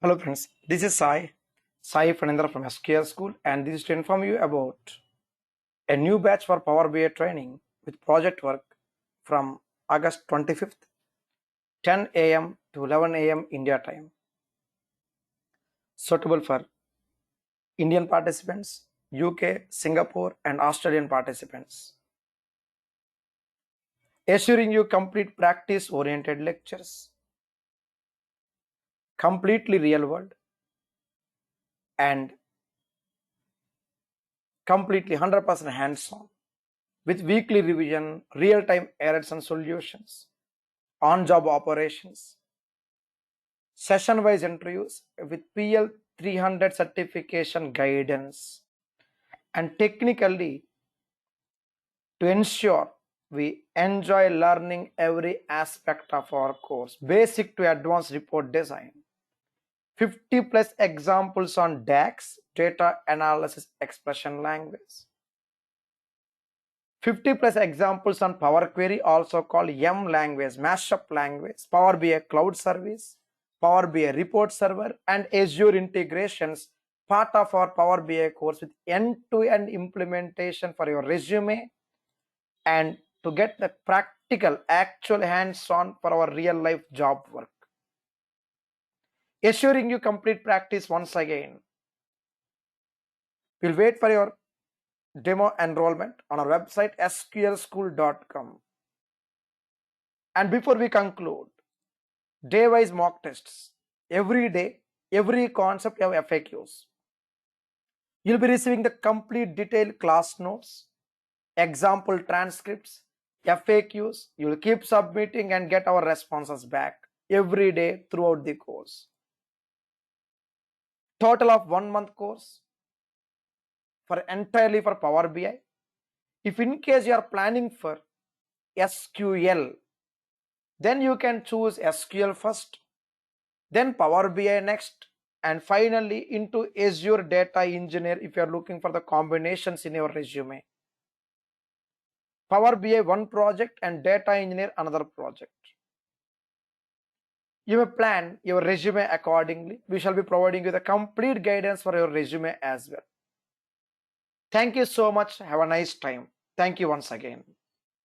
Hello friends, this is Sai Fanendra from SQL School, and this is to inform you about a new batch for Power BI training with project work from August 25th, 10 a.m. to 11 a.m. India time, suitable for Indian participants, UK, Singapore and Australian participants. Assuring you complete practice-oriented lectures, completely real world and completely 100% hands-on, with weekly revision, real-time errors and solutions, on-job operations, session-wise interviews with PL 300 certification guidance, and technically to ensure we enjoy learning every aspect of our course, basic to advanced report design. 50 plus examples on DAX, data analysis expression language. 50 plus examples on Power Query, also called M language, mashup language, Power BI cloud service, Power BI report server and Azure integrations, part of our Power BI course with end-to-end implementation for your resume and to get the practical, actual hands-on for our real-life job work. Assuring you complete practice once again. We'll wait for your demo enrollment on our website sqlschool.com. And before we conclude, day-wise mock tests. Every day, every concept you have FAQs. You'll be receiving the complete detailed class notes, example transcripts, FAQs. You'll keep submitting and get our responses back every day throughout the course. Total of 1 month course for entirely for Power BI. If in case you are planning for SQL, then you can choose SQL first, then Power BI next, and finally into Azure Data Engineer if you are looking for the combinations in your resume. Power BI one project and Data Engineer another project. You may plan your resume accordingly. We shall be providing you the complete guidance for your resume as well. Thank you so much. Have a nice time. Thank you once again.